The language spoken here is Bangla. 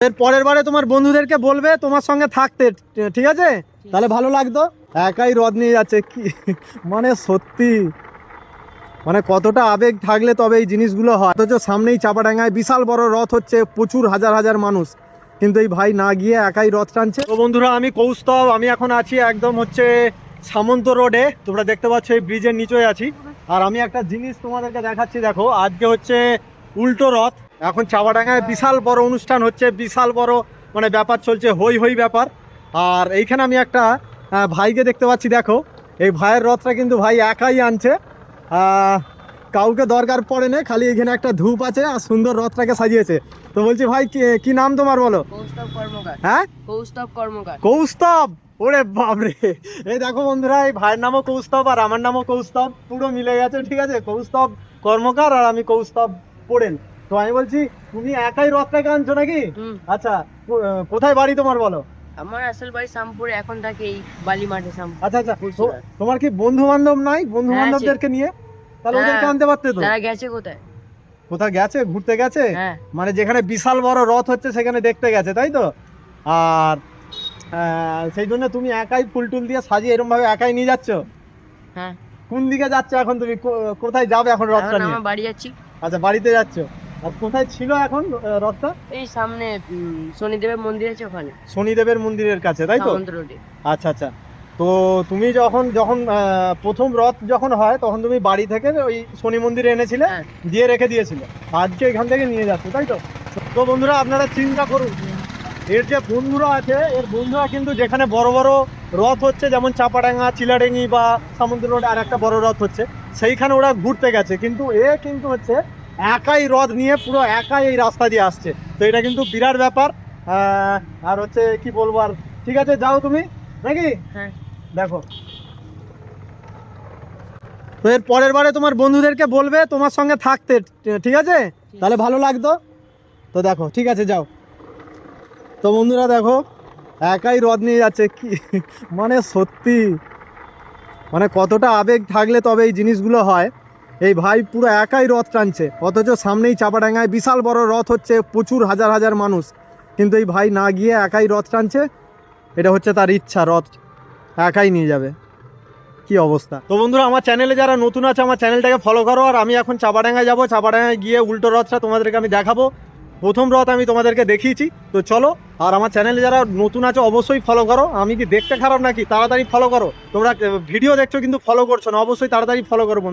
এর পরের বারে তোমার বন্ধুদেরকে বলবে তোমার সঙ্গে থাকতে, ঠিক আছে? তাহলে ভালো লাগতো। একাই রথ নিয়ে যাচ্ছে কি মানে সত্যি মানে কতটা আবেগ থাকলে তবে এই জিনিসগুলো হয়। অথচ সামনেই চাপাডাঙ্গায় বিশাল বড় রথ হচ্ছে, প্রচুর হাজার হাজার মানুষ, কিন্তু এই ভাই না গিয়ে একাই রথ টানছে। তো বন্ধুরা, আমি কৌস্তব, আমি এখন আছি একদম হচ্ছে সামন্ত রোডে। তোমরা দেখতে পাচ্ছ এই ব্রিজের নিচে আছি। আর আমি একটা জিনিস তোমাদেরকে দেখাচ্ছি, দেখো আজকে হচ্ছে উল্টো রথ। এখন চাপাডাঙ্গায় বিশাল বড় অনুষ্ঠান হচ্ছে, বিশাল বড় মানে ব্যাপার চলছে, হই হই ব্যাপার। আর এইখানে আমি একটা ভাইকে দেখতে পাচ্ছি, দেখো এই ভাইয়ের রথটা কিন্তু ভাই একাই আনছে। কাউকে দরকার পড়ে না, খালি এখানে একটা ধূপ আছে আর সুন্দর রথটাকে সাজিয়েছে। তো বলছি ভাই কি নাম তোমার বলো? কৌস্তব কর্মকার। হ্যাঁ, কৌস্তব কর্মকার। কৌস্তব। ওরে বাপরে, এই দেখো বন্ধুরা, এই ভাইয়ের নামও কৌস্তব আর আমার নামও কৌস্তব, পুরো মিলে গেছে, ঠিক আছে? কৌস্তব কর্মকার আর আমি কৌস্তব পোড়েল। তো আমি বলছি তুমি একাই রথটাকে আনছো নাকি? আচ্ছা, কোথায় বাড়ি তোমার বলো? আমার আসল বাড়ি শামপুরে, এখন থাকে এই বালি মাঠে শামপুর। আচ্ছা আচ্ছা, তোমার কি বন্ধু বান্ধব নাই? বন্ধু হ্যাঁ, বান্ধবদেরকে নিয়ে তাহলে হ্যাঁ। ওদেরকে আনতে পারতে তো। তারা গেছে কোথায়? কোথায় গেছে? ঘুরতে গেছে। হ্যাঁ। মানে যেখানে বিশাল বড় রথ হচ্ছে সেখানে দেখতে গেছে, তাই তো? আর সেই জন্য তুমি একাই ফুল টুল দিয়ে সাজিয়ে এরকম ভাবে একাই নিয়ে যাচ্ছ? হ্যাঁ। কোন দিকে যাচ্ছ এখন তুমি? কোথায় যাবে এখন রথটা এখন নিয়ে? আমার বাড়ি যাচ্ছি। আচ্ছা, বাড়িতে যাচ্ছ। আর কোথায় ছিল এখন রথটা? এই সামনে শনিদেবের মন্দির আছে, ওখানে শনিদেবের মন্দিরের কাছে, তাই তো? সামন্ত রোডে। আচ্ছা আচ্ছা। তো তুমি যখন যখন প্রথম রথ যখন হয় তখন তুমি বাড়ি থেকে ওই শনি মন্দিরে এনেছিলে, হ্যাঁ। দিয়ে রেখে দিয়েছিলে, আজকে এখান থেকে নিয়ে যাচ্ছে, তাই তো? তো বন্ধুরা, আপনারা চিন্তা করুন, এর যে বন্ধুরা আছে, এর বন্ধুরা কিন্তু যেখানে বড় বড় রথ হচ্ছে, যেমন চাপাডাঙ্গা, চিলাডেঙ্গি বা সামন্ত রোড আর একটা বড় রথ হচ্ছে, সেইখানে ওরা ঘুরতে গেছে, কিন্তু এ কিন্তু হচ্ছে একাই রথ নিয়ে পুরো একাই এই রাস্তা দিয়ে আসছে। তো এটা কিন্তু বিরাট ব্যাপার। আর হচ্ছে কি বলবো আর। ঠিক আছে, যাও তুমি নাকি? হ্যাঁ। দেখো, তো এর পরের বারে তোমার বন্ধুদেরকে বলবে তোমার সঙ্গে থাকতে, ঠিক আছে? তাহলে ভালো লাগতো। তো দেখো, ঠিক আছে, যাও। তো বন্ধুরা দেখো, একাই রথ নিয়ে যাচ্ছে কি মানে সত্যি মানে কতটা আবেগ থাকলে তবে এই জিনিসগুলো হয়। এই ভাই পুরো একাই রথ টানছে, অথচ সামনেই চাপাডাঙ্গায় বিশাল বড় রথ হচ্ছে, প্রচুর হাজার হাজার মানুষ, কিন্তু এই ভাই না গিয়ে একাই রথ টানছে। এটা হচ্ছে তার ইচ্ছা, রথ একাই নিয়ে যাবে। কি অবস্থা! তো বন্ধুরা, আমার চ্যানেলে যারা নতুন আছে আমার চ্যানেলটাকে ফলো করো। আর আমি এখন চাপাডাঙ্গায় যাবো, চাপাডাঙ্গায় গিয়ে উল্টো রথটা তোমাদেরকে আমি দেখাবো। প্রথম রথ আমি তোমাদেরকে দেখিয়েছি, তো চলো। আর আমার চ্যানেলে যারা নতুন আছে অবশ্যই ফলো করো। আমি কি দেখতে খারাপ নাকি? তাড়াতাড়ি ফলো করো। তোমরা ভিডিও দেখছো কিন্তু ফলো করছো না, অবশ্যই তাড়াতাড়ি ফলো করো বন্ধু।